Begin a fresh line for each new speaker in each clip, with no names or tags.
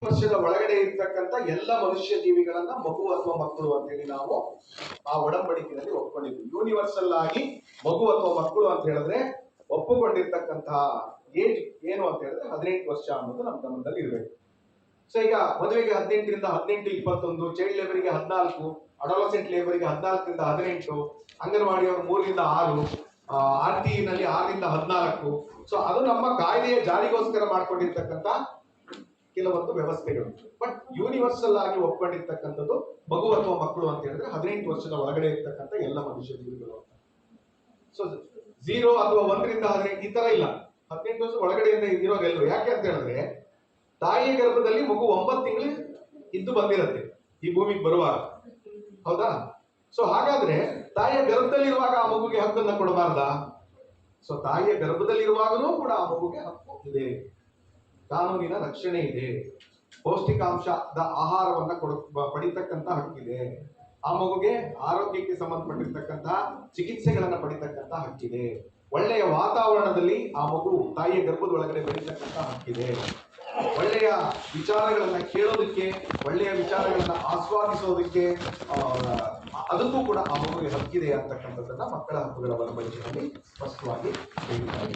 ವರ್ಷದ ಒಳಗಡೆ ಇರ್ತಕ್ಕಂಥ ಎಲ್ಲ ಮನುಷ್ಯ ಜೀವಿಗಳನ್ನ ಮಗು ಅಥವಾ ಮಕ್ಕಳು ಅಂತೇಳಿ ನಾವು ಆ ಒಡಂಬಡಿಕೆಯಲ್ಲಿ ಒಪ್ಕೊಂಡಿದ್ವಿ. ಯೂನಿವರ್ಸಲ್ ಆಗಿ ಮಗು ಅಥವಾ ಮಕ್ಕಳು ಅಂತ ಹೇಳಿದ್ರೆ ಒಪ್ಪುಕೊಂಡಿರ್ತಕ್ಕಂತಹ ಏಜ್ ಏನು ಅಂತ ಹೇಳಿದ್ರೆ 18 ವರ್ಷ ಅನ್ನೋದು ನಮ್ಮ ಗಮನದಲ್ಲಿ ಇರಬೇಕು. ಸೊ ಈಗ ಮದುವೆಗೆ 18ರಿಂದ 18, 21, ಚೈಲ್ಡ್ ಲೇಬರಿಗೆ 14, ಅಡೋಲಸೆಂಟ್ ಲೇಬರಿಗೆ 14ರಿಂದ 18, ಅಂಗನವಾಡಿಯವರು 3ರಿಂದ 6, RT ನಲ್ಲಿ 6ರಿಂದ 14. ಸೊ ಅದು ನಮ್ಮ ಕಾಯ್ದೆಯ ಜಾರಿಗೋಸ್ಕರ ಮಾಡ್ಕೊಂಡಿರ್ತಕ್ಕಂಥ ಕೆಲವೊಂದು ವ್ಯವಸ್ಥೆಗಳು. ಬಟ್ ಯೂನಿವರ್ಸಲ್ ಆಗಿ ಒಪ್ಕೊಂಡಿರ್ತಕ್ಕಂಥದ್ದು ಮಗು ಅಥವಾ ಮಕ್ಕಳು ಅಂತ ಹೇಳಿದ್ರೆ 18 ವರ್ಷದ ಒಳಗಡೆ ಇರ್ತಕ್ಕಂಥ ಎಲ್ಲ ಮನುಷ್ಯ ಜೀವಿಗಳು ಅಂತ. ಸೊ 0 ಅಥವಾ 1ರಿಂದ 18 ಈ ತರ ಇಲ್ಲ, 18 ವರ್ಷದ ಒಳಗಡೆಯಿಂದ ಇರೋರೆಲ್ಲರೂ. ಯಾಕೆ ಅಂತ ಹೇಳಿದ್ರೆ ತಾಯಿಯ ಗರ್ಭದಲ್ಲಿ ಮಗು 9 ತಿಂಗಳು ಇದ್ದು ಬಂದಿರತ್ತೆ ಈ ಭೂಮಿಗೆ ಬರುವಾಗ, ಹೌದಾ? ಸೊ ಹಾಗಾದ್ರೆ ತಾಯಿಯ ಗರ್ಭದಲ್ಲಿರುವಾಗ ಆ ಮಗುಗೆ ಹಕ್ಕನ್ನ ಕೊಡಬಾರ್ದಾ? ಸೊ ತಾಯಿಯ ಗರ್ಭದಲ್ಲಿರುವಾಗಲೂ ಕೂಡ ಆ ಮಗುಗೆ ಹಕ್ಕು ಇದೆ, ಕಾನೂನಿನ ರಕ್ಷಣೆ ಇದೆ, ಪೌಷ್ಟಿಕಾಂಶದ ಆಹಾರವನ್ನ ಪಡಿತಕ್ಕಂತ ಹಕ್ಕಿದೆ, ಆ ಮಗುಗೆ ಆರೋಗ್ಯಕ್ಕೆ ಸಂಬಂಧಪಟ್ಟಿರ್ತಕ್ಕಂತ ಚಿಕಿತ್ಸೆಗಳನ್ನ ಪಡಿತಕ್ಕಂತ ಹಕ್ಕಿದೆ, ಒಳ್ಳೆಯ ವಾತಾವರಣದಲ್ಲಿ ಆ ಮಗು ತಾಯಿಯ ಗರ್ಭದ ಒಳಗಡೆ ಬೆಳೀತಕ್ಕಂತ ಹಕ್ಕಿದೆ, ಒಳ್ಳೆಯ ವಿಚಾರಗಳನ್ನ ಕೇಳೋದಕ್ಕೆ, ಒಳ್ಳೆಯ ವಿಚಾರಗಳನ್ನ ಆಸ್ವಾದಿಸೋದಕ್ಕೆ ಅದಕ್ಕೂ ಕೂಡ ಆ ಮಗುವಿಗೆ ಹಕ್ಕಿದೆ ಅಂತಕ್ಕಂಥದ್ದನ್ನ ಮಕ್ಕಳ ಹಕ್ಕುಗಳ ಒಡಂಬಡಿಕೆಯಲ್ಲಿ ಸ್ಪಷ್ಟವಾಗಿ ಹೇಳಿದ್ದಾರೆ.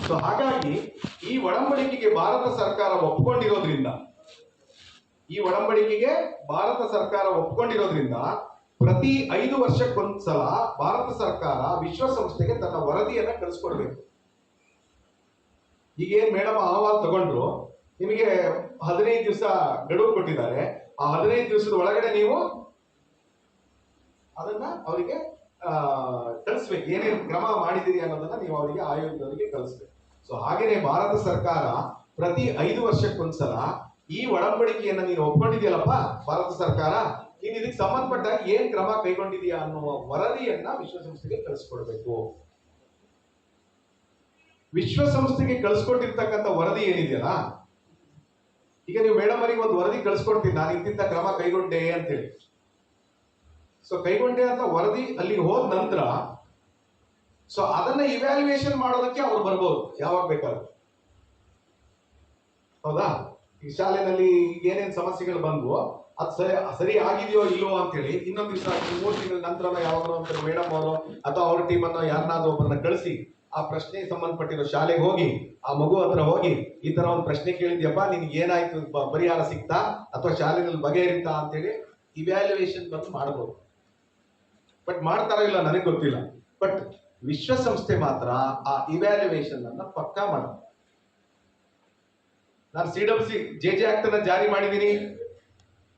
ಸೊ ಹಾಗಾಗಿ ಈ ಒಡಂಬಡಿಕೆಗೆ ಭಾರತ ಸರ್ಕಾರ ಒಪ್ಕೊಂಡಿರೋದ್ರಿಂದ ಪ್ರತಿ 5 ವರ್ಷಕ್ಕೊಂದ್ಸಲ ಭಾರತ ಸರ್ಕಾರ ವಿಶ್ವಸಂಸ್ಥೆಗೆ ತನ್ನ ವರದಿಯನ್ನ ಕಳಿಸ್ಕೊಡ್ಬೇಕು. ಈಗೇನ್ ಮೇಡಮ್ ಅಹವಾಲು ತಗೊಂಡ್ರು, ನಿಮಗೆ 15 ದಿವಸ ಗಡುವು ಕೊಟ್ಟಿದ್ದಾರೆ. ಆ 15 ದಿವಸದ ಒಳಗಡೆ ನೀವು ಅದನ್ನ ಅವರಿಗೆ ಕಳಿಸ್ಬೇಕು, ಏನೇನು ಕ್ರಮ ಮಾಡಿದಿರಿ ಅನ್ನೋದನ್ನ ನೀವು ಅವರಿಗೆ ಆಯೋಗದವರಿಗೆ ಕಳಿಸ್ಬೇಕು. ಸೊ ಹಾಗೇನೆ ಭಾರತ ಸರ್ಕಾರ ಪ್ರತಿ 5 ವರ್ಷಕ್ಕೊಂದ್ಸಲ ಈ ಒಡಂಬಡಿಕೆಯನ್ನ ನೀನು ಒಪ್ಕೊಂಡಿದ್ಯಲ್ಲಪ್ಪ ಭಾರತ ಸರ್ಕಾರ, ನೀನು ಇದಕ್ಕೆ ಸಂಬಂಧಪಟ್ಟಾಗ ಏನ್ ಕ್ರಮ ಕೈಗೊಂಡಿದೆಯಾ ಅನ್ನುವ ವರದಿಯನ್ನ ವಿಶ್ವಸಂಸ್ಥೆಗೆ ಕಳಿಸ್ಕೊಡ್ಬೇಕು. ವಿಶ್ವಸಂಸ್ಥೆಗೆ ಕಳಿಸ್ಕೊಟ್ಟಿರ್ತಕ್ಕಂಥ ವರದಿ ಏನಿದೆಯಲ್ಲ, ಈಗ ನೀವು ಮೇಡಮ್ ಅವರಿಗೆ ಒಂದು ವರದಿ ಕಳಿಸ್ಕೊಡ್ತೀನಿ, ನಾನು ಇಂತಿಂತ ಕ್ರಮ ಕೈಗೊಂಡೆ ಅಂತೇಳಿ. ಸೊ ಕೈಗೊಂಡೆ ಅಂತ ವರದಿ ಅಲ್ಲಿಗೆ ಹೋದ ನಂತರ ಸೊ ಅದನ್ನ ಇವ್ಯಾಲ್ಯೂಯೇಷನ್ ಮಾಡೋದಕ್ಕೆ ಅವ್ರು ಬರ್ಬೋದು ಯಾವಾಗ ಬೇಕಾದ್ರೂ, ಹೌದಾ? ಈ ಶಾಲೆನಲ್ಲಿ ಏನೇನ್ ಸಮಸ್ಯೆಗಳು ಬಂದ್ವು ಅದು ಸರಿ ಆಗಿದೆಯೋ ಇಲ್ವೋ ಅಂತೇಳಿ ಇನ್ನೊಂದು ದಿವಸ 3 ತಿಂಗಳ ನಂತರ ಯಾವಾಗಲೂ ಅಂತ ಮೇಡಮ್ ಅವರು ಅಥವಾ ಅವ್ರ ಟೀಮನ್ನು ಯಾರನ್ನಾದ್ರೂ ಒಬ್ಬರನ್ನ ಕಳಿಸಿ ಆ ಪ್ರಶ್ನೆಗೆ ಸಂಬಂಧಪಟ್ಟಿರೋ ಶಾಲೆಗೆ ಹೋಗಿ ಆ ಮಗು ಹತ್ರ ಹೋಗಿ ಈ ತರ ಒಂದು ಪ್ರಶ್ನೆ ಕೇಳಿದ್ಯಪ್ಪ, ನಿನ್ಗೆ ಏನಾಯ್ತು, ಪರಿಹಾರ ಸಿಗ್ತಾ ಅಥವಾ ಶಾಲೆನಲ್ಲಿ ಬಗೆಹರಿತಾ ಅಂತೇಳಿ ಇವ್ಯಾಲ್ಯೂಯೇಷನ್ ಬಂದು ಮಾಡಬಹುದು. ಬಟ್ ಮಾಡ್ತಾರೋ ಇಲ್ಲ ನನಗೆ ಗೊತ್ತಿಲ್ಲ. ಬಟ್ ವಿಶ್ವಸಂಸ್ಥೆ ಮಾತ್ರ ಆ ಇವ್ಯಾಲ್ಯೂಯೇಷನ್ ಅನ್ನ ಪಕ್ಕಾ ಮಾಡುತ್ತೆ. ನಾನು CWC JJ ಆಕ್ಟ್ ಅನ್ನ ಜಾರಿ ಮಾಡಿದ್ದೀನಿ,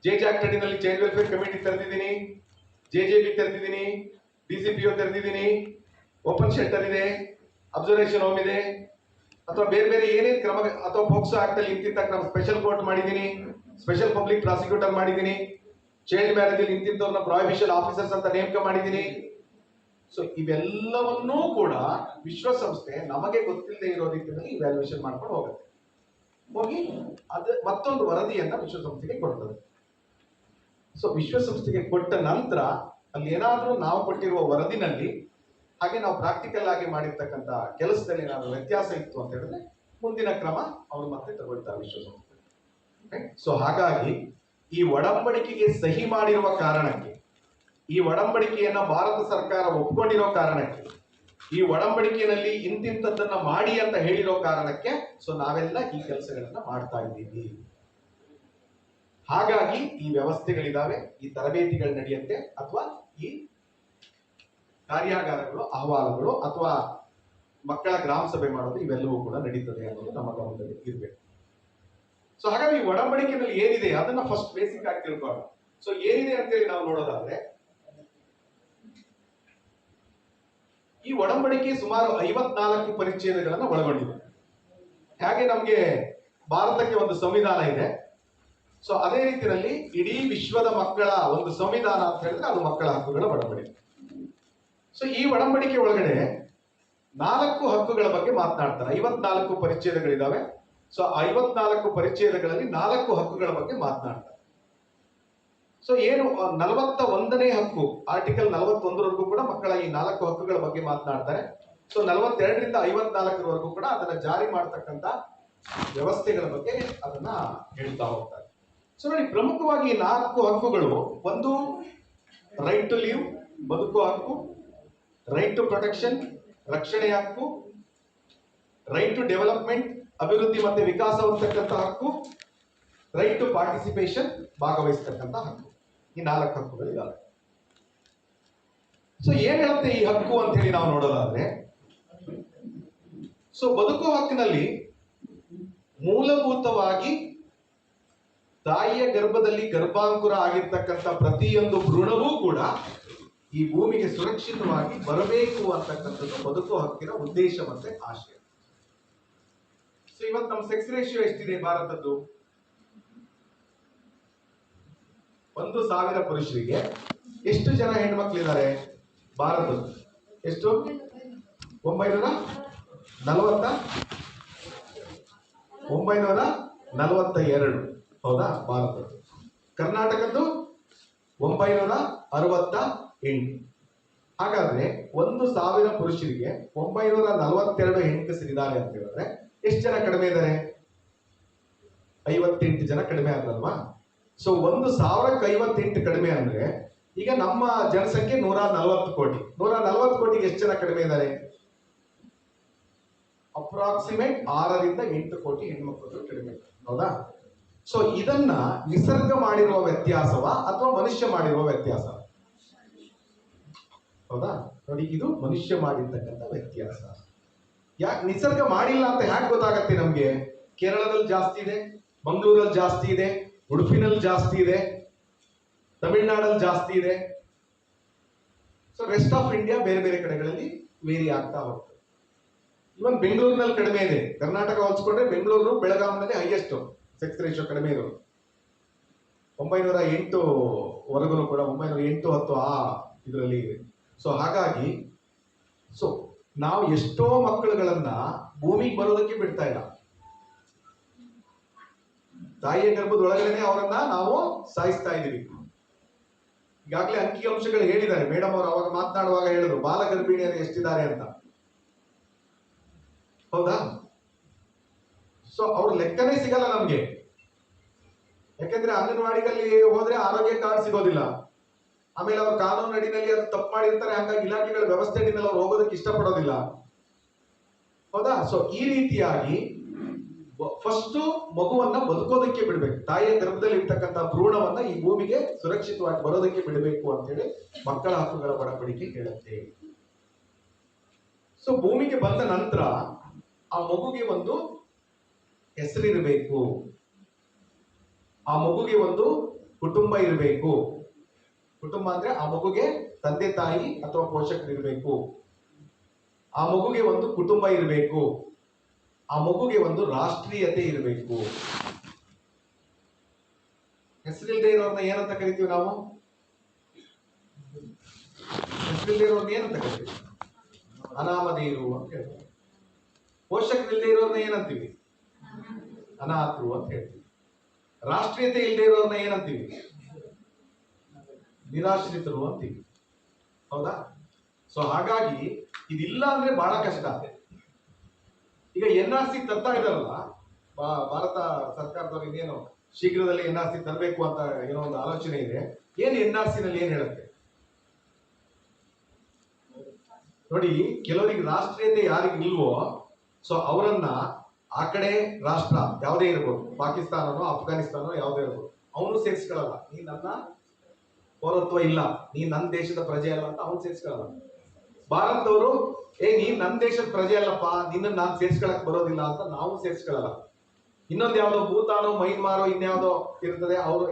JJ ಆಕ್ಟ್ ಅಡಿನಲ್ಲಿ ಚೈಲ್ಡ್ ವೆಲ್ಫೇರ್ ಕಮಿಟಿ ತೆರೆದಿದ್ದೀನಿ, JJB ತೆರೆದಿದ್ದೀನಿ, DCPO ತೆರೆದಿದ್ದೀನಿ, ಓಪನ್ ಶೆಲ್ಟರ್ ಇದೆ, ಅಬ್ಸರ್ವೇಷನ್ ಹೋಮ್ ಇದೆ, ಅಥವಾ ಬೇರೆ ಬೇರೆ ಏನೇನು ಕ್ರಮ, ಅಥವಾ ಪೋಕ್ಸೋ ಆಕ್ಟ್ ಅಲ್ಲಿ ಇಂತಿಂತ ಕ್ರಮ, ಸ್ಪೆಷಲ್ ಕೋರ್ಟ್ ಮಾಡಿದ್ದೀನಿ, ಸ್ಪೆಷಲ್ ಪಬ್ಲಿಕ್ ಪ್ರಾಸಿಕ್ಯೂಟರ್ ಮಾಡಿದ್ದೀನಿ, ಚೈಲ್ಡ್ ಮ್ಯಾರೇಜ್ ಅಲ್ಲಿ ಇಂತಿಂತವ್ರನ್ನ ಪ್ರಾಹಿಬಿಷನ್ ಆಫೀಸರ್ಸ್ ಅಂತ ನೇಮಕ ಮಾಡಿದ್ದೀನಿ. ಸೊ ಇವೆಲ್ಲವನ್ನೂ ಕೂಡ ವಿಶ್ವಸಂಸ್ಥೆ ನಮಗೆ ಗೊತ್ತಿಲ್ಲದೆ ಇರೋ ರೀತಿಯಲ್ಲಿ ಇವ್ಯಾಲ್ಯೂಯೇಷನ್ ಮಾಡ್ಕೊಂಡು ಹೋಗಿ ಅದು ಮತ್ತೊಂದು ವರದಿಯನ್ನ ವಿಶ್ವಸಂಸ್ಥೆಗೆ ಕೊಡ್ತದೆ. ಸೊ ವಿಶ್ವಸಂಸ್ಥೆಗೆ ಕೊಟ್ಟ ನಂತರ ಅಲ್ಲಿ ಏನಾದ್ರೂ ನಾವು ಕೊಟ್ಟಿರುವ ವರದಿನಲ್ಲಿ ಹಾಗೆ ನಾವು ಪ್ರಾಕ್ಟಿಕಲ್ ಆಗಿ ಮಾಡಿರ್ತಕ್ಕಂಥ ಕೆಲಸದಲ್ಲಿ ಏನಾದ್ರು ವ್ಯತ್ಯಾಸ ಇತ್ತು ಅಂತ ಹೇಳಿದ್ರೆ ಮುಂದಿನ ಕ್ರಮ ಅವರು ಮತ್ತೆ ತಗೊಳ್ತಾರೆ ವಿಶ್ವಸಂಸ್ಥೆ. ಸೊ ಹಾಗಾಗಿ ಈ ಒಡಂಬಡಿಕೆಗೆ ಸಹಿ ಮಾಡಿರುವ ಕಾರಣಕ್ಕೆ, ಈ ಒಡಂಬಡಿಕೆಯನ್ನ ಭಾರತ ಸರ್ಕಾರ ಒಪ್ಕೊಂಡಿರೋ ಕಾರಣಕ್ಕೆ, ಈ ಒಡಂಬಡಿಕೆಯಲ್ಲಿ ಇಂತಿಂತದ್ದನ್ನ ಮಾಡಿ ಅಂತ ಹೇಳಿರೋ ಕಾರಣಕ್ಕೆ ಸೊ ನಾವೆಲ್ಲ ಈ ಕೆಲಸಗಳನ್ನ ಮಾಡ್ತಾ ಇದ್ದೀವಿ. ಹಾಗಾಗಿ ಈ ವ್ಯವಸ್ಥೆಗಳಿದಾವೆ, ಈ ತರಬೇತಿಗಳು ನಡೆಯುತ್ತೆ, ಅಥವಾ ಈ ಕಾರ್ಯಾಗಾರಗಳು, ಅಹವಾಲುಗಳು, ಅಥವಾ ಮಕ್ಕಳ ಗ್ರಾಮ ಸಭೆ ಮಾಡೋದು ಇವೆಲ್ಲವೂ ಕೂಡ ನಡೀತದೆ ಅನ್ನೋದು ನಮ್ಮ ಗಮನದಲ್ಲಿ ಇರಬೇಕು. ಸೊ ಹಾಗಾಗಿ ಈ ಒಡಂಬಡಿಕೆಯಲ್ಲಿ ಏನಿದೆ ಅದನ್ನ ಫಸ್ಟ್ ಬೇಸಿಕ್ ಆಗಿ ತಿಳ್ಕೊಳ್ಳೋಣ. ಸೊ ಏನಿದೆ ಅಂತೇಳಿ ನಾವು ನೋಡೋದಾದ್ರೆ, ಈ ಒಡಂಬಡಿಕೆ ಸುಮಾರು 54 ಪರಿಚ್ಛೇದಗಳನ್ನು ಒಳಗೊಂಡಿದೆ. ಹಾಗೆ ನಮ್ಗೆ ಭಾರತಕ್ಕೆ ಒಂದು ಸಂವಿಧಾನ ಇದೆ. ಸೊ ಅದೇ ರೀತಿಯಲ್ಲಿ ಇಡೀ ವಿಶ್ವದ ಮಕ್ಕಳ ಒಂದು ಸಂವಿಧಾನ ಅಂತ ಹೇಳಿದ್ರೆ ಅದು ಮಕ್ಕಳ ಹಕ್ಕುಗಳ ಒಡಂಬಡಿಕೆ. ಸೊ ಈ ಒಡಂಬಡಿಕೆ ಒಳಗಡೆ 4 ಹಕ್ಕುಗಳ ಬಗ್ಗೆ ಮಾತನಾಡ್ತಾರೆ. 54 ಪರಿಚ್ಛೇದಗಳಿದಾವೆ. ಸೊ 54 ಪರಿಚ್ಛೇದಗಳಲ್ಲಿ 4 ಹಕ್ಕುಗಳ ಬಗ್ಗೆ ಮಾತನಾಡ್ತಾರೆ. ಸೊ ಏನು 41ನೇ ಹಕ್ಕು, ಆರ್ಟಿಕಲ್ 41ವರೆಗೂ ಕೂಡ ಮಕ್ಕಳ ಈ 4 ಹಕ್ಕುಗಳ ಬಗ್ಗೆ ಮಾತನಾಡ್ತಾರೆ. ಸೊ 42ರಿಂದ 54ರವರೆಗೂ ಕೂಡ ಅದನ್ನ ಜಾರಿ ಮಾಡತಕ್ಕಂತ ವ್ಯವಸ್ಥೆಗಳ ಬಗ್ಗೆ ಅದನ್ನ ಹೇಳ್ತಾ ಹೋಗ್ತಾರೆ. ಸೊ ನೋಡಿ, ಪ್ರಮುಖವಾಗಿ 4 ಹಕ್ಕುಗಳು. ಒಂದು, ರೈಟ್ ಟು ಲಿವ್, ಬದುಕುವ ಹಕ್ಕು. ರೈಟ್ ಟು ಪ್ರೊಟೆಕ್ಷನ್, ರಕ್ಷಣೆಯ ಹಕ್ಕು. ರೈಟ್ ಟು ಡೆವಲಪ್ಮೆಂಟ್, ಅಭಿವೃದ್ಧಿ ಮತ್ತೆ ವಿಕಾಸ ಹೊಂದತಕ್ಕಂಥ ಹಕ್ಕು. ರೈಟ್ ಟು ಪಾರ್ಟಿಸಿಪೇಷನ್, ಭಾಗವಹಿಸ್ತಕ್ಕಂಥ ಹಕ್ಕು. ಈ 4 ಹಕ್ಕುಗಳಿದ್ದಾವೆ. ಸೊ ಏನ್ ಹೇಳುತ್ತೆ ಈ ಹಕ್ಕು ಅಂತ ಹೇಳಿ ನಾವು ನೋಡೋದಾದ್ರೆ, ಸೊ ಬದುಕುವ ಹಕ್ಕಿನಲ್ಲಿ ಮೂಲಭೂತವಾಗಿ ತಾಯಿಯ ಗರ್ಭದಲ್ಲಿ ಗರ್ಭಾಂಕುರ ಆಗಿರ್ತಕ್ಕಂಥ ಪ್ರತಿಯೊಂದು ಭ್ರೂಣವೂ ಕೂಡ ಈ ಭೂಮಿಗೆ ಸುರಕ್ಷಿತವಾಗಿ ಬರಬೇಕು ಅಂತಕ್ಕಂಥದ್ದು ಬದುಕುವ ಹಕ್ಕಿನ ಉದ್ದೇಶ ಮತ್ತೆ ಆಶಯ. ಸೊ ಇವತ್ತು ನಮ್ಮ ಸೆಕ್ಸ್ ರೇಷಿಯೋ ಎಷ್ಟಿದೆ ಭಾರತದ್ದು? 1,000 ಪುರುಷರಿಗೆ ಎಷ್ಟು ಜನ ಹೆಣ್ಮಕ್ಳಿದ್ದಾರೆ ಭಾರತದ್ದು? ಎಷ್ಟು? 942. ಹೌದಾ? ಭಾರತದ್ದು. ಕರ್ನಾಟಕದ್ದು 968. ಹಾಗಾದ್ರೆ 1,000 ಪುರುಷರಿಗೆ 942 ಹೆಂಗಸರಿದ್ದಾರೆ ಅಂತ ಹೇಳಿದ್ರೆ ಎಷ್ಟು ಜನ ಕಡಿಮೆ ಇದ್ದಾರೆ? 58 ಜನ ಕಡಿಮೆ ಆದ್ರಲ್ವಾ? ಸೊ 1,000ಕ್ಕೆ 58 ಕಡಿಮೆ ಅಂದ್ರೆ ಈಗ ನಮ್ಮ ಜನಸಂಖ್ಯೆ 140 ಕೋಟಿ. 140 ಕೋಟಿಗೆ ಎಷ್ಟು ಜನ ಕಡಿಮೆ ಇದ್ದಾರೆ? ಅಪ್ರಾಕ್ಸಿಮೇಟ್ 6ರಿಂದ 8 ಕೋಟಿ ಹೆಣ್ಮಕ್ಳು ಕಡಿಮೆ. ಹೌದಾ? ಸೊ ಇದನ್ನ ನಿಸರ್ಗ ಮಾಡಿರುವ ವ್ಯತ್ಯಾಸವ ಅಥವಾ ಮನುಷ್ಯ ಮಾಡಿರುವ ವ್ಯತ್ಯಾಸ? ಹೌದಾ? ನೋಡಿ, ಇದು ಮನುಷ್ಯ ಮಾಡಿರ್ತಕ್ಕಂಥ ವ್ಯತ್ಯಾಸ. ಯಾಕೆ ನಿಸರ್ಗ ಮಾಡಿಲ್ಲ ಅಂತ ಹ್ಯಾಕ್ ಗೊತ್ತಾಗತ್ತೆ ನಮ್ಗೆ? ಕೇರಳದಲ್ಲಿ ಜಾಸ್ತಿ ಇದೆ, ಮಂಗಳೂರಲ್ಲಿ ಜಾಸ್ತಿ ಇದೆ, ಉಡುಪಿನಲ್ಲಿ ಜಾಸ್ತಿ ಇದೆ, ತಮಿಳುನಾಡಲ್ಲಿ ಜಾಸ್ತಿ ಇದೆ. ಸೊ ರೆಸ್ಟ್ ಆಫ್ ಇಂಡಿಯಾ ಬೇರೆ ಬೇರೆ ಕಡೆಗಳಲ್ಲಿ ವೇರಿ ಆಗ್ತಾ ಹೋಗ್ತದೆ. ಇವನ್ ಬೆಂಗಳೂರಿನಲ್ಲಿ ಕಡಿಮೆ ಇದೆ. ಕರ್ನಾಟಕ ಹೋಲಿಸ್ಕೊಂಡ್ರೆ ಬೆಂಗಳೂರು, ಬೆಳಗಾವಿನಲ್ಲಿ ಹೈಯೆಸ್ಟ್ ಸೆಕ್ಸ್ ರೇಷಿಯೋ ಕಡಿಮೆ ಇರೋದು. 908 ವರೆಗೂ ಕೂಡ 908, 10 ಆ ಇದರಲ್ಲಿ ಇದೆ. ಸೊ ಹಾಗಾಗಿ ನಾವು ಎಷ್ಟೋ ಮಕ್ಕಳುಗಳನ್ನ ಭೂಮಿಗೆ ಬರೋದಕ್ಕೆ ಬಿಡ್ತಾ ಇಲ್ಲ. ತಾಯಿಯ ಗರ್ಭದ ಒಳಗಡೆ ಅವರನ್ನ ನಾವು ಸಾಯಿಸ್ತಾ ಇದೀವಿ. ಈಗಾಗಲೇ ಅಂಕಿಅಂಶಗಳು ಹೇಳಿದ್ದಾರೆ. ಮೇಡಮ್ ಅವರು ಅವಾಗ ಮಾತನಾಡುವಾಗ ಹೇಳಿದ್ರು ಬಾಲ ಗರ್ಭಿಣಿಯರು ಎಷ್ಟಿದ್ದಾರೆ ಅಂತ. ಹೌದಾ? ಸೊ ಅವ್ರ ಲೆಕ್ಕನೇ ಸಿಗಲ್ಲ ನಮ್ಗೆ. ಯಾಕಂದ್ರೆ ಅಂಗನವಾಡಿಗಳಲ್ಲಿ ಹೋದ್ರೆ ಆರೋಗ್ಯ ಕಾರ್ಡ್ ಸಿಗೋದಿಲ್ಲ. ಆಮೇಲೆ ಅವ್ರ ಕಾನೂನು ಅಡಿನಲ್ಲಿ ಅದು ತಪ್ಪು ಮಾಡಿರ್ತಾರೆ. ಹಾಗಾಗಿ ಇಲಾಖೆಗಳ ವ್ಯವಸ್ಥೆ ಅಡಿನಲ್ಲಿ ಅವ್ರು ಹೋಗೋದಕ್ಕೆ ಇಷ್ಟಪಡೋದಿಲ್ಲ. ಹೌದಾ? ಸೊ ಈ ರೀತಿಯಾಗಿ ಫಸ್ಟ್ ಮಗುವನ್ನ ಬದುಕೋದಕ್ಕೆ ಬಿಡ್ಬೇಕು. ತಾಯಿಯ ಗರ್ಭದಲ್ಲಿ ಇರ್ತಕ್ಕಂಥ ಭ್ರೂಣವನ್ನ ಈ ಭೂಮಿಗೆ ಸುರಕ್ಷಿತವಾಗಿ ಬರೋದಕ್ಕೆ ಬಿಡಬೇಕು ಅಂತ ಹೇಳಿ ಮಕ್ಕಳ ಹಕ್ಕುಗಳ ಒಡಂಬಡಿಕೆ ಹೇಳುತ್ತೆ. ಸೊ ಭೂಮಿಗೆ ಬಂದ ನಂತರ ಆ ಮಗುಗೆ ಒಂದು ಹೆಸರಿರಬೇಕು. ಆ ಮಗುಗೆ ಒಂದು ಕುಟುಂಬ ಇರಬೇಕು. ಕುಟುಂಬ ಅಂದ್ರೆ ಆ ಮಗುಗೆ ತಂದೆ ತಾಯಿ ಅಥವಾ ಪೋಷಕರು ಇರಬೇಕು. ಆ ಮಗುಗೆ ಒಂದು ಕುಟುಂಬ ಇರಬೇಕು. ಆ ಮಗುಗೆ ಒಂದು ರಾಷ್ಟ್ರೀಯತೆ ಇರಬೇಕು. ಹೆಸರಿಲ್ಲದೆ ಇರೋರ್ನ ಏನಂತ ಕರಿತೀವಿ ನಾವು? ಹೆಸರಿಲ್ಲದೆ ಇರೋರ್ನ ಏನಂತ ಕರಿತೀವಿ? ಅನಾಮಧೇಯರು ಅಂತ ಹೇಳ್ತೀವಿ. ಪೋಷಕರಿಲ್ಲದೆ ಇರೋರ್ನ ಏನಂತೀವಿ? ಅನಾಥರು ಅಂತ ಹೇಳ್ತೀವಿ. ರಾಷ್ಟ್ರೀಯತೆ ಇಲ್ಲದೆ ಇರೋರ್ನ ಏನಂತೀವಿ? ನಿರಾಶ್ರಿತರು ಅಂತೀವಿ. ಹೌದಾ? ಸೊ ಹಾಗಾಗಿ ಇದಿಲ್ಲ ಅಂದ್ರೆ ಬಹಳ ಕಷ್ಟ. ಈಗ NRC ತರ್ತಾ ಇದಾರಲ್ಲ ಭಾರತ ಸರ್ಕಾರದವ್ರು, ಇನ್ನೇನು ಶೀಘ್ರದಲ್ಲಿ NRC ತರಬೇಕು ಅಂತ ಏನೋ ಒಂದು ಆಲೋಚನೆ ಇದೆ. ಏನ್ NRC ನಲ್ಲಿ ಏನ್ ಹೇಳುತ್ತೆ ನೋಡಿ? ಕೆಲವರಿಗೆ ರಾಷ್ಟ್ರೀಯತೆ ಯಾರಿಗೆ ಇಲ್ವೋ ಸೊ ಅವರನ್ನ ಆ ಕಡೆ ರಾಷ್ಟ್ರ ಯಾವುದೇ ಇರ್ಬೋದು, ಪಾಕಿಸ್ತಾನನೋ ಅಫ್ಘಾನಿಸ್ತಾನೋ ಯಾವುದೇ ಇರ್ಬೋದು, ಅವನು ಸೇರಿಸ್ಕೊಳ್ಳಲ್ಲ. ನೀ ನನ್ನ ಪೌರತ್ವ ಇಲ್ಲ, ನೀ ನನ್ನ ದೇಶದ ಪ್ರಜೆ ಅಲ್ಲ ಅಂತ ಅವನು ಸೇರಿಸ್ಕೊಳ್ಳಲ್ಲ. ಭಾರತದವರು ನೀನ್ ನನ್ನ ದೇಶದ ಪ್ರಜೆ ಅಲ್ಲಪ್ಪ, ನಿನ್ನ ನಾನು ಸೇರ್ಸ್ಕೊಳಕ್ ಬರೋದಿಲ್ಲ ಅಂತ ನಾವು ಸೇರ್ಸ್ಕೊಳ್ಳಲ್ಲ. ಇನ್ನೊಂದು ಯಾವ್ದೋ ಭೂತಾನೋ ಮೈನ್ಮಾರೋ ಇನ್ಯಾವುದೋ ಇರ್ತದೆ, ಅವರು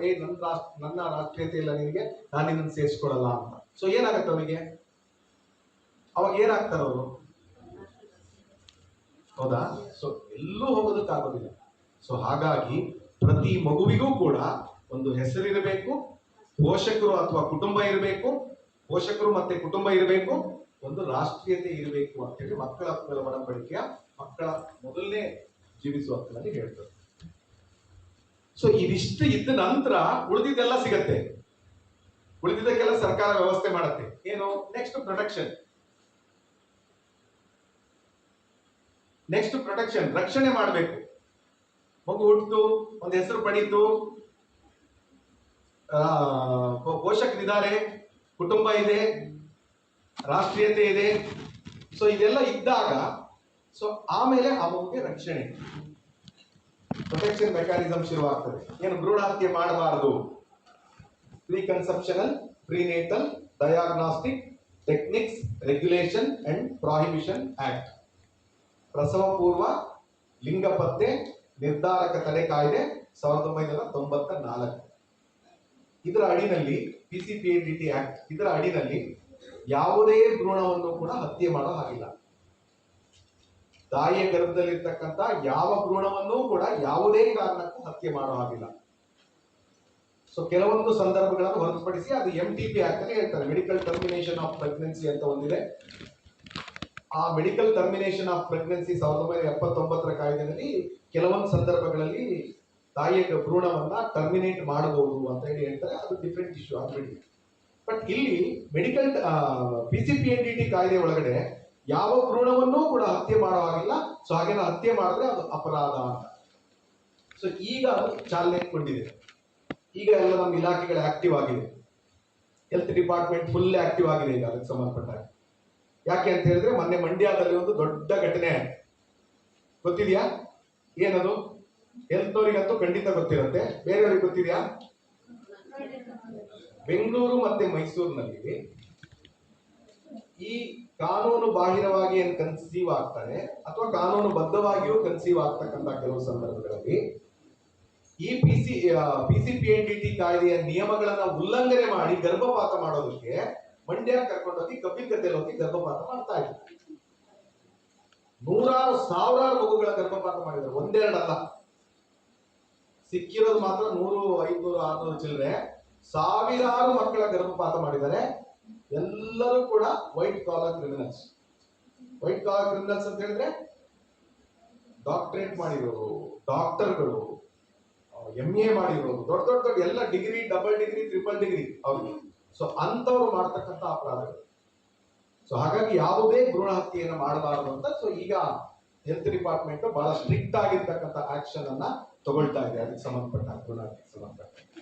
ನನ್ನ ರಾಷ್ಟ್ರೀಯತೆ ಇಲ್ಲ ನಿನಗೆ, ನಾನು ನಿನ್ನ ಸೇರ್ಸ್ಕೊಳಲ್ಲ ಅಂತ. ಸೊ ಏನಾಗತ್ತೆ ಅವರಿಗೆ? ಅವಾಗ ಏನಾಗ್ತಾರ ಅವರು? ಹೌದಾ? ಸೊ ಎಲ್ಲೂ ಹೋಗೋದಕ್ಕಾಗೋದಿಲ್ಲ. ಸೊ ಹಾಗಾಗಿ ಪ್ರತಿ ಮಗುವಿಗೂ ಕೂಡ ಒಂದು ಹೆಸರಿರಬೇಕು, ಪೋಷಕರು ಅಥವಾ ಕುಟುಂಬ ಇರಬೇಕು, ಪೋಷಕರು ಮತ್ತೆ ಕುಟುಂಬ ಇರಬೇಕು, ಒಂದು ರಾಷ್ಟ್ರೀಯತೆ ಇರಬೇಕು ಅಂತ ಹೇಳಿ ಮಕ್ಕಳ ಹಕ್ಕುಗಳ ಒಡಂಬಡಿಕೆಯ ಮಕ್ಕಳ ಮೊದಲನೇ ಜೀವಿಸುವ ಹಕ್ಕಿನಲ್ಲಿ ಹೇಳ್ತಾರೆ. ಸೊ ಇದಿಷ್ಟು ಇದ್ದ ನಂತರ ಉಳಿದಿದ್ದೆಲ್ಲ ಸಿಗತ್ತೆ. ಉಳಿದಿದ್ದಕ್ಕೆಲ್ಲ ಸರ್ಕಾರ ವ್ಯವಸ್ಥೆ ಮಾಡುತ್ತೆ. ಏನು? Next protection. ರಕ್ಷಣೆ ಮಾಡಬೇಕು. ಮಗು ಹುಟ್ಟಿತು, ಒಂದು ಹೆಸರು ಪಡೀತು, ಪೋಷಕರಿದ್ದಾರೆ, ಕುಟುಂಬ ಇದೆ, ರಾಷ್ಟ್ರೀಯತೆ ಇದೆ. ಸೊ ಇದೆಲ್ಲ ಇದ್ದಾಗ ಸೊ ಆಮೇಲೆ ಆ ಮಗುಗೆ ರಕ್ಷಣೆ, ಪ್ರೊಟೆಕ್ಷನ್ ಮೆಕ್ಯಾನಿಸಮ್ ಶುರುವಾಗ್ತದೆ. ಏನು ಭ್ರೂಣ ಹತ್ಯೆ ಮಾಡಬಾರದು, pre conceptional, prenatal, diagnostic techniques regulation and prohibition act, ಪ್ರಸವ ಪೂರ್ವ ಲಿಂಗ ಪತ್ತೆ ನಿರ್ಧಾರಕ ತಡೆ ಕಾಯ್ದೆ 1994. ಇದರ ಅಡಿನಲ್ಲಿ PCPNDT ಆಕ್ಟ್, ಇದರ ಅಡಿನಲ್ಲಿ ಯಾವುದೇ ಭ್ರೂಣವನ್ನು ಕೂಡ ಹತ್ಯೆ ಮಾಡೋ ಹಾಗಿಲ್ಲ. ತಾಯಿಯ ಗರ್ಭದಲ್ಲಿರ್ತಕ್ಕಂಥ ಯಾವ ಭ್ರೂಣವನ್ನೂ ಕೂಡ ಯಾವುದೇ ಕಾರಣಕ್ಕೂ ಹತ್ಯೆ ಮಾಡೋ ಹಾಗಿಲ್ಲ. ಸೊ ಕೆಲವೊಂದು ಸಂದರ್ಭಗಳನ್ನು ಹೊರತುಪಡಿಸಿ ಅದು MTP ಆಕ್ಟ್ ಅಲ್ಲಿ ಹೇಳ್ತಾರೆ, ಮೆಡಿಕಲ್ ಟರ್ಮಿನೇಷನ್ ಆಫ್ ಪ್ರೆಗ್ನೆನ್ಸಿ ಅಂತ ಒಂದಿದೆ. ಆ ಮೆಡಿಕಲ್ ಟರ್ಮಿನೇಷನ್ ಆಫ್ ಪ್ರೆಗ್ನೆನ್ಸಿ 1979ರ ಕಾಯ್ದೆಯಲ್ಲಿ ಕೆಲವೊಂದು ಸಂದರ್ಭಗಳಲ್ಲಿ ತಾಯಿಯ ಭ್ರೂಣವನ್ನ ಟರ್ಮಿನೇಟ್ ಮಾಡಬಹುದು ಅಂತ ಹೇಳಿ ಹೇಳ್ತಾರೆ. ಅದು ಡಿಫ್ರೆಂಟ್ ಇಶ್ಯೂ ಆಗ್ಬಿಡಿ. ಬಟ್ ಇಲ್ಲಿ ಮೆಡಿಕಲ್ PCPNDT ಕಾಯ್ದೆ ಒಳಗಡೆ ಯಾವ ಭ್ರೂಣವನ್ನೂ ಕೂಡ ಹತ್ಯೆ ಮಾಡೋ ಹಾಗಿಲ್ಲ. ಸೊ ಹಾಗೇನ ಹತ್ಯೆ ಮಾಡಿದ್ರೆ ಅದು ಅಪರಾಧ ಅಂತ. ಸೊ ಈಗ ಅದು ಚಾಲನೆ ಕೊಂಡಿದೆ. ಈಗ ಎಲ್ಲ ನಮ್ಮ ಇಲಾಖೆಗಳು ಆಕ್ಟಿವ್ ಆಗಿದೆ. ಹೆಲ್ತ್ ಡಿಪಾರ್ಟ್ಮೆಂಟ್ ಫುಲ್ ಆಕ್ಟಿವ್ ಆಗಿದೆ ಈಗ ಅದಕ್ಕೆ ಸಂಬಂಧಪಟ್ಟ. ಯಾಕೆ ಅಂತ ಹೇಳಿದ್ರೆ ಮೊನ್ನೆ ಮಂಡ್ಯದಲ್ಲಿ ಒಂದು ದೊಡ್ಡ ಘಟನೆ ಗೊತ್ತಿದ್ಯಾ? ಏನದು? ಹೆಲ್ತ್ನವರಿಗಂತೂ ಖಂಡಿತ ಗೊತ್ತಿರುತ್ತೆ, ಬೇರೆಯವ್ರಿಗೆ ಗೊತ್ತಿದ್ಯಾ? ಬೆಂಗಳೂರು ಮತ್ತೆ ಮೈಸೂರಿನಲ್ಲಿ ಈ ಕಾನೂನು ಬಾಹಿರವಾಗಿ ಏನ್ ಕನ್ಸೀವ್ ಆಗ್ತಾರೆ ಅಥವಾ ಕಾನೂನು ಬದ್ಧವಾಗಿಯೂ ಕನ್ಸೀವ್ ಆಗ್ತಕ್ಕಂಥ ಕೆಲವು ಸಂದರ್ಭಗಳಲ್ಲಿ ಈ PCPNDT ಕಾಯ್ದೆಯ ನಿಯಮಗಳನ್ನ ಉಲ್ಲಂಘನೆ ಮಾಡಿ ಗರ್ಭಪಾತ ಮಾಡೋದಕ್ಕೆ ಮಂಡ್ಯ ಕರ್ಕೊಂಡೋಗಿ ಕಬ್ಬಿಗದ್ದೆಯಲ್ಲಿ ಹೋಗಿ ಗರ್ಭಪಾತ ಮಾಡ್ತಾ ಇದ್ರು. ನೂರಾರು ಸಾವಿರಾರು ಮಗುಗಳ ಗರ್ಭಪಾತ ಮಾಡಿದ್ರು, ಒಂದೆರಡಲ್ಲ. ಸಿಕ್ಕಿರೋದು ಮಾತ್ರ 100, 500, 600 ಚಿಲ್ಲರೆ, ಸಾವಿರಾರು ಮಕ್ಕಳ ಗರ್ಭಪಾತ ಮಾಡಿದ್ದಾರೆ. ಎಲ್ಲರೂ ಕೂಡ white collar criminals. White collar criminals ಅಂತ ಹೇಳಿದ್ರೆ ಡಾಕ್ಟರೇಟ್ ಮಾಡಿರೋರು, ಡಾಕ್ಟರ್ಗಳು, MA ಮಾಡಿರೋರು, ದೊಡ್ಡ ದೊಡ್ಡ ದೊಡ್ಡ ಎಲ್ಲ degree, double degree, triple degree ಅವ್ರಿಗೆ. ಸೊ ಅಂತವ್ರು ಮಾಡ್ತಕ್ಕಂಥ ಅಪರಾಧಗಳು. ಸೊ ಹಾಗಾಗಿ ಯಾವುದೇ ಭ್ರೂಣ ಹತ್ಯೆಯನ್ನು ಮಾಡಬಾರದು ಅಂತ ಸೊ ಈಗ ಹೆಲ್ತ್ ಡಿಪಾರ್ಟ್ಮೆಂಟ್ ಬಹಳ ಸ್ಟ್ರಿಕ್ಟ್ ಆಗಿರ್ತಕ್ಕಂಥ ಆಕ್ಷನ್ ಅನ್ನ ತಗೊಳ್ತಾ ಇದೆ ಅದಕ್ಕೆ ಸಂಬಂಧಪಟ್ಟ ಭ್ರೂಣ ಹತ್ಯೆಗೆ ಸಂಬಂಧಪಟ್ಟ.